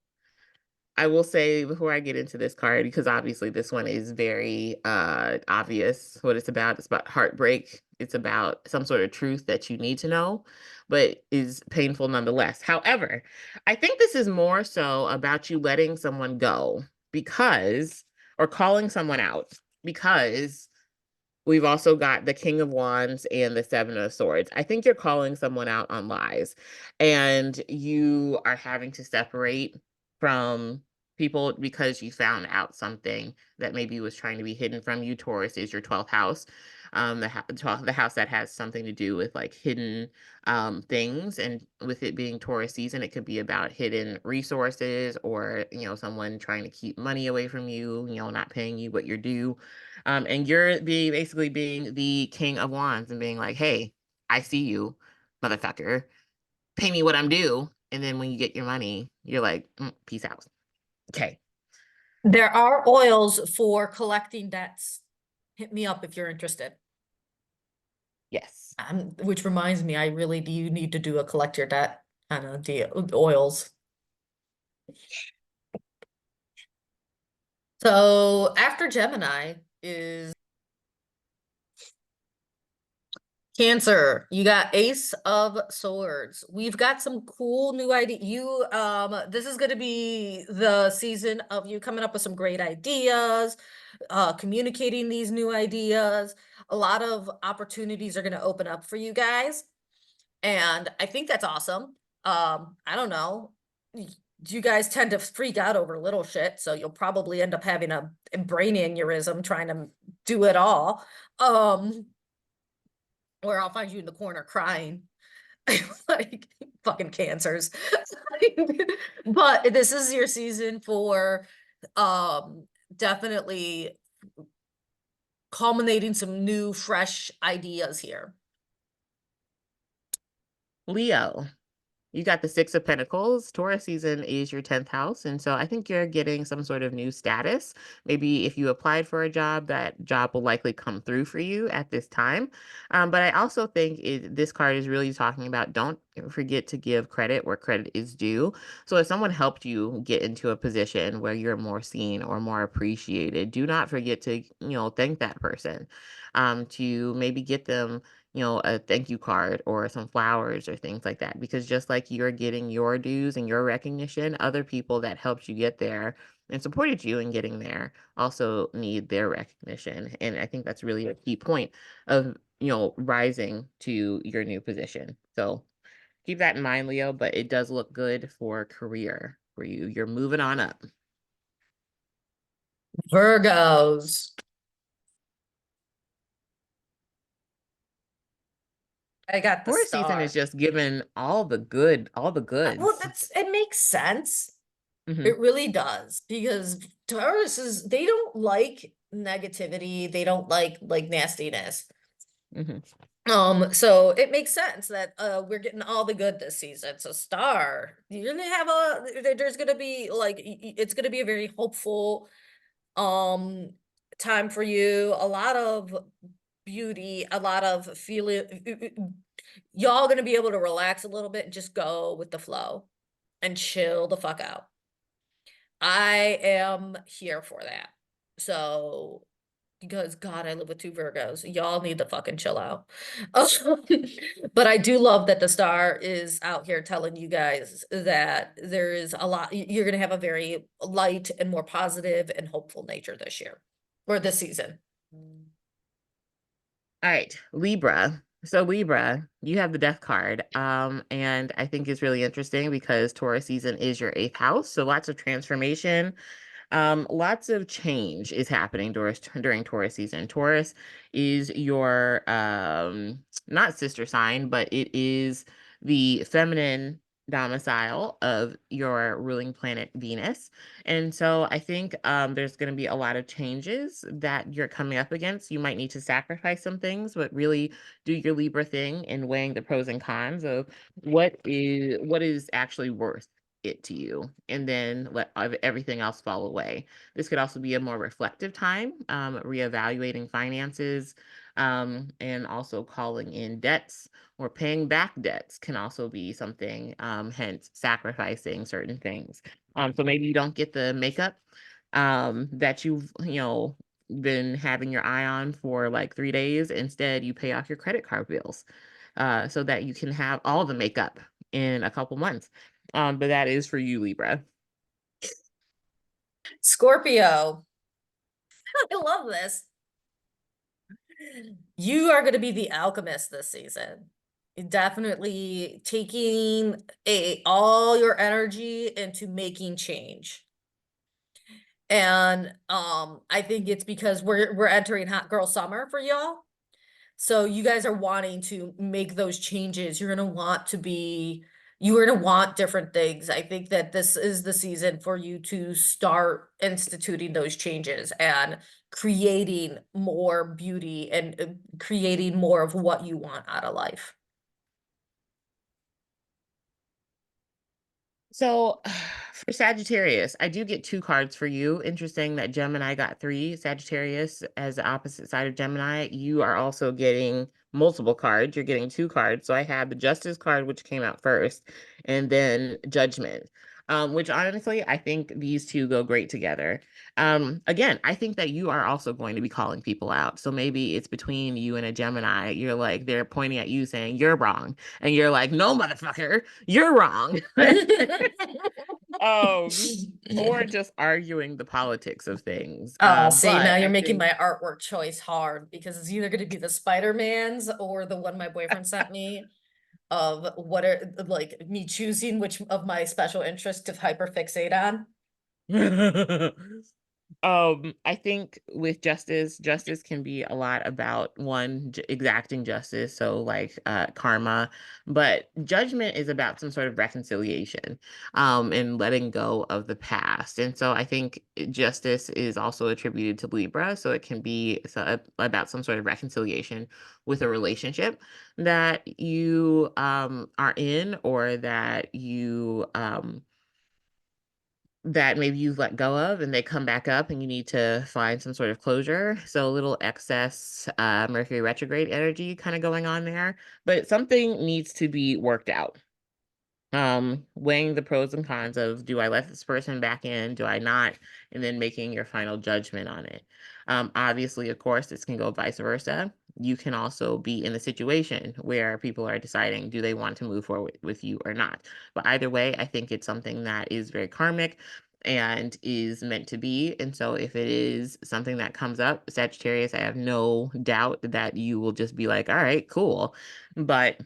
I will say before I get into this card, because obviously this one is very obvious what it's about. It's about heartbreak. It's about some sort of truth that you need to know, but is painful nonetheless. However, I think this is more so about you letting someone go because, or calling someone out because We've also got the King of Wands and the Seven of Swords. I think you're calling someone out on lies, and you are having to separate from people because you found out something that maybe was trying to be hidden from you. Taurus is your 12th house. The house that has something to do with like hidden things, and with it being Taurus season, it could be about hidden resources, or someone trying to keep money away from you, not paying you what you're due. And you're basically being the King of Wands and being like, hey, I see you, motherfucker. Pay me what I'm due. And then when you get your money, you're like, peace out. Okay. There are oils for collecting debts. Hit me up if you're interested. Yes. Which reminds me, I really do need to do a collect your debt kind of deal, oils. So after Gemini is Cancer. You got Ace of Swords. We've got some cool new idea. This is gonna be the season of you coming up with some great ideas, communicating these new ideas. A lot of opportunities are gonna open up for you guys. And I think that's awesome. I don't know. You guys tend to freak out over little shit, so you'll probably end up having a brain aneurysm trying to do it all. Or I'll find you in the corner crying. Like fucking cancers. But this is your season for definitely culminating some new fresh ideas here. Leo. You got the Six of Pentacles. Taurus season is your 10th house. And so I think you're getting some sort of new status. Maybe if you applied for a job, that job will likely come through for you at this time. But I also think this card is really talking about don't forget to give credit where credit is due. So if someone helped you get into a position where you're more seen or more appreciated, do not forget to, thank that person. To maybe get them a thank you card or some flowers or things like that. Because just like you're getting your dues and your recognition, other people that helped you get there and supported you in getting there also need their recognition. And I think that's really a key point of, rising to your new position. So keep that in mind, Leo, but it does look good for career for you. You're moving on up. Virgos. I got the Taurus season is star. just given all the Well, goods. it makes sense. Hmm. It really does because Tauruses, they don't like negativity. They don't like nastiness. Hmm. So it makes sense that we're getting all the good this season. So star, you're gonna have there's gonna be like it's gonna be a very hopeful um time for you. A lot of beauty, a lot of feeling. Y'all gonna be able to relax a little bit and just go with the flow and chill the fuck out. I am here for that. So, because God, I live with two Virgos. Y'all need to fucking chill out. But I do love that the star is out here telling you guys that there is a lot, you're going to have a very light and more positive and hopeful nature this year or this season. All right, Libra. So Libra, you have the death card. And I think it's really interesting because Taurus season is your eighth house. So lots of transformation, lots of change is happening during Taurus season. Taurus is your not sister sign, but it is the feminine domicile of your ruling planet Venus. And so I think there's going to be a lot of changes that you're coming up against. You might need to sacrifice some things, but really do your Libra thing in weighing the pros and cons of what is actually worth it to you, and then let everything else fall away. This could also be a more reflective time, reevaluating finances, and also calling in debts or paying back debts can also be something, hence sacrificing certain things. So maybe you don't get the makeup that you've, been having your eye on for like 3 days. Instead, you pay off your credit card bills so that you can have all the makeup in a couple months. But that is for you, Libra. Scorpio. I love this. You are going to be the alchemist this season. Definitely taking all your energy into making change. And I think it's because we're entering hot girl summer for y'all. So you guys are wanting to make those changes. You're gonna want different things. I think that this is the season for you to start instituting those changes and creating more beauty and creating more of what you want out of life. So for Sagittarius, I do get two cards for you. Interesting that Gemini got three. Sagittarius as the opposite side of Gemini. You are also getting multiple cards. You're getting two cards. So I have the Justice card, which came out first, and then Judgment. Which honestly, I think these two go great together. Again, I think that you are also going to be calling people out. So maybe it's between you and a Gemini. You're like, they're pointing at you saying, you're wrong. And you're like, no, motherfucker, you're wrong. um, or just arguing the politics of things. Oh, see, now But you're I making think my artwork choice hard because it's either going to be the Spider-Mans or the one my boyfriend sent me of what are like me choosing which of my special interests to hyperfixate on. I think with justice can be a lot about one exacting justice, so like karma, but judgment is about some sort of reconciliation, and letting go of the past. And so I think justice is also attributed to Libra, so it can be about some sort of reconciliation with a relationship that you are in, or that maybe you've let go of and they come back up and you need to find some sort of closure. So a little excess Mercury retrograde energy kind of going on there, but something needs to be worked out. Weighing the pros and cons of, do I let this person back in, do I not, and then making your final judgment on it. Obviously, of course, this can go vice versa. You can also be in a situation where people are deciding, do they want to move forward with you or not. But either way, I think it's something that is very karmic and is meant to be. And so if it is something that comes up, Sagittarius, I have no doubt that you will just be like, all right, cool. But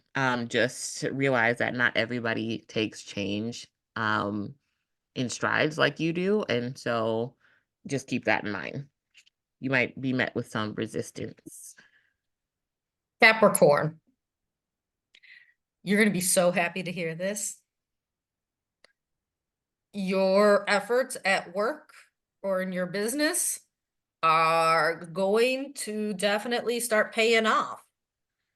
just realize that not everybody takes change in strides like you do. And so just keep that in mind. You might be met with some resistance. Capricorn, you're going to be so happy to hear this. Your efforts at work or in your business are going to definitely start paying off.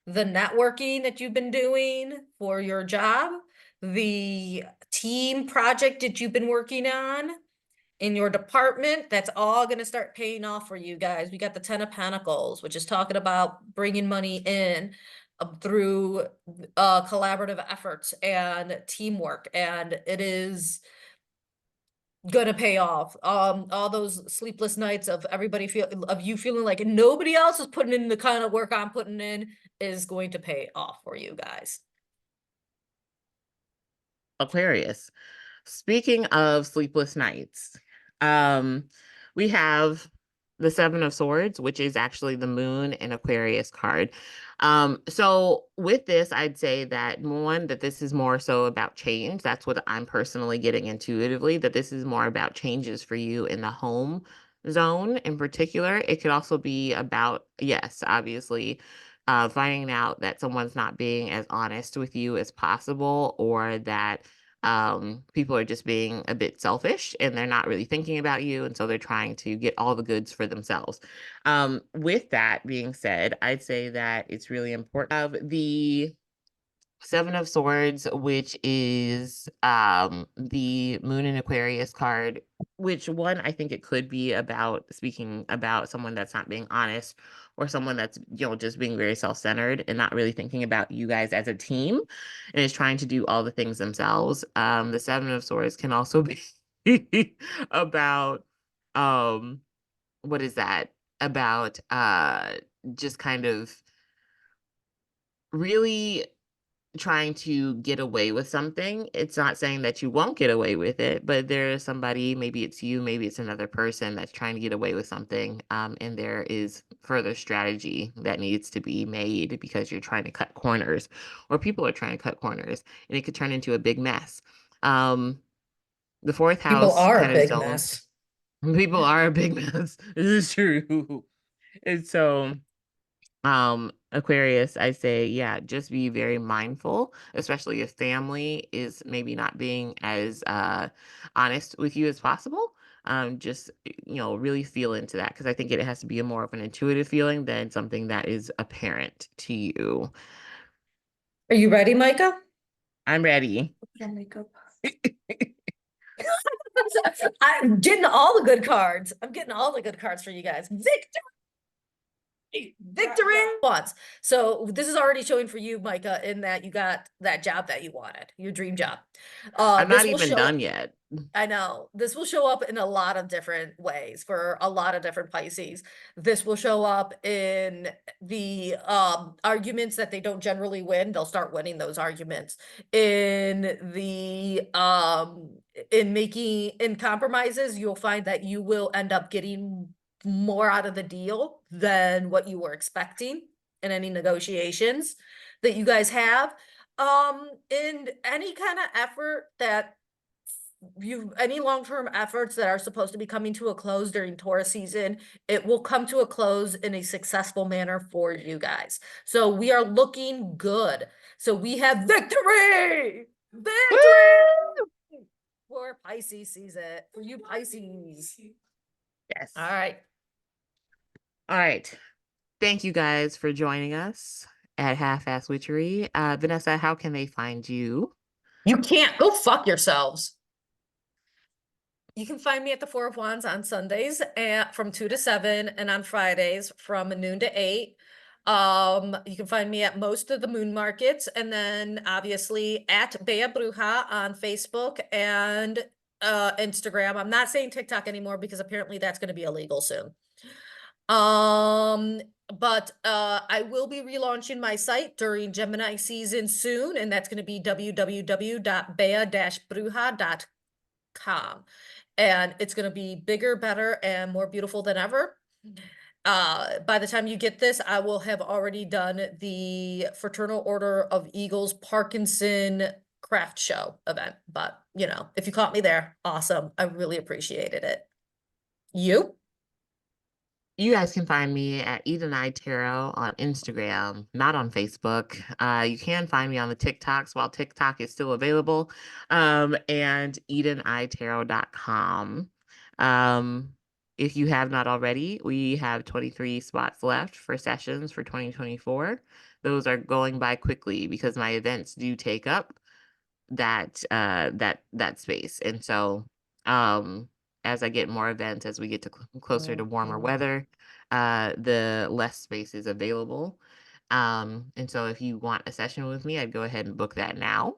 The networking that you've been doing for your job, the team project that you've been working on in your department, that's all going to start paying off for you guys. We got the Ten of Pentacles, which is talking about bringing money in through collaborative efforts and teamwork, and it is gonna pay off. All those sleepless nights of you feeling like nobody else is putting in the kind of work I'm putting in is going to pay off for you guys. Aquarius. Speaking of sleepless nights, um, we have the Seven of Swords, which is actually the Moon and Aquarius card. So with this, I'd say that one, that this is more so about change. That's what I'm personally getting intuitively, that this is more about changes for you in the home zone in particular. It could also be about, yes, obviously, finding out that someone's not being as honest with you as possible, or that people are just being a bit selfish and they're not really thinking about you, and so they're trying to get all the goods for themselves. With that being said, I'd say that it's really important of the Seven of Swords, which is the Moon in Aquarius card, which one, I think it could be about speaking about someone that's not being honest, or someone that's, just being very self-centered and not really thinking about you guys as a team and is trying to do all the things themselves. The Seven of Swords can also be about um what is that? About just kind of really trying to get away with something. It's not saying that you won't get away with it, but there is somebody, maybe it's you, maybe it's another person that's trying to get away with something. And there is further strategy that needs to be made because you're trying to cut corners, or people are trying to cut corners, and it could turn into a big mess. Um, the fourth People house are kind a of big zone. mess. People are a big mess. This is true. And so Aquarius, I say, yeah, just be very mindful, especially if family is maybe not being as honest with you as possible. Just really feel into that, because I think it has to be a more of an intuitive feeling than something that is apparent to you. Are you ready, Micah? I'm ready. Makeup. I'm getting all the good cards. I'm getting all the good cards for you guys. Victory once. So this is already showing for you, Micah, in that you got that job that you wanted, your dream job. I'm This not will even show, done yet. I know this will show up in a lot of different ways for a lot of different Pisces. This will show up in the arguments that they don't generally win. They'll start winning those arguments. In compromises, you'll find that you will end up getting more out of the deal than what you were expecting in any negotiations that you guys have. In any kind of effort that any long-term efforts that are supposed to be coming to a close during Taurus season, it will come to a close in a successful manner for you guys. So we are looking good. So we have victory! Victory! Woo! For Pisces season, for you Pisces. Yes. All right. All right. Thank you guys for joining us at Half-Ass Witchery. Vanessa, how can they find you? You can't go fuck yourselves. You can find me at the Four of Wands on Sundays from 2 to 7 and on Fridays from noon to 8. You can find me at most of the moon markets, and then obviously at Bea Bruja on Facebook and Instagram. I'm not saying TikTok anymore because apparently that's going to be illegal soon. But I will be relaunching my site during Gemini season soon, and that's going to be www.bea-bruja.com. And it's going to be bigger, better, and more beautiful than ever. By the time you get this, I will have already done the Fraternal Order of Eagles Parkinson craft show event. But, if you caught me there, awesome. I really appreciated it. You? You guys can find me at Eden Eye Tarot on Instagram, not on Facebook. You can find me on the TikToks while TikTok is still available, and EdenEyeTarot.com. If you have not already, we have 23 spots left for sessions for 2024. Those are going by quickly because my events do take up that space. And so as I get more events, as we get to closer to warmer weather, the less space is available. And so if you want a session with me, I'd go ahead and book that now.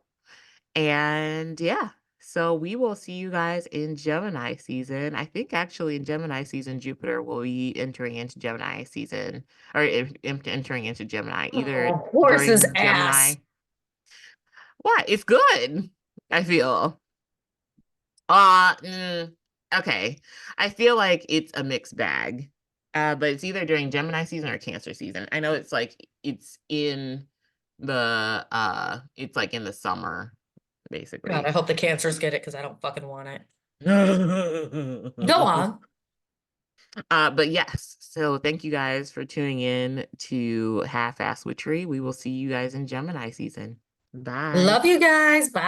And yeah, so we will see you guys in Gemini season. I think actually in Gemini season, Jupiter will be entering into Gemini season, or entering into Gemini, either Oh, horse's during Gemini. ass. Why? It's good, I feel. Uh, mm, okay. I feel like it's a mixed bag. But it's either during Gemini season or Cancer season. I know it's like it's like in the summer, God, I basically. hope the cancers get it because I don't fucking want it. Go uh, on. but yes, so thank you guys for tuning in to Half-Ass Witchery. We will see you guys in Gemini season. Bye. Love you guys. Bye.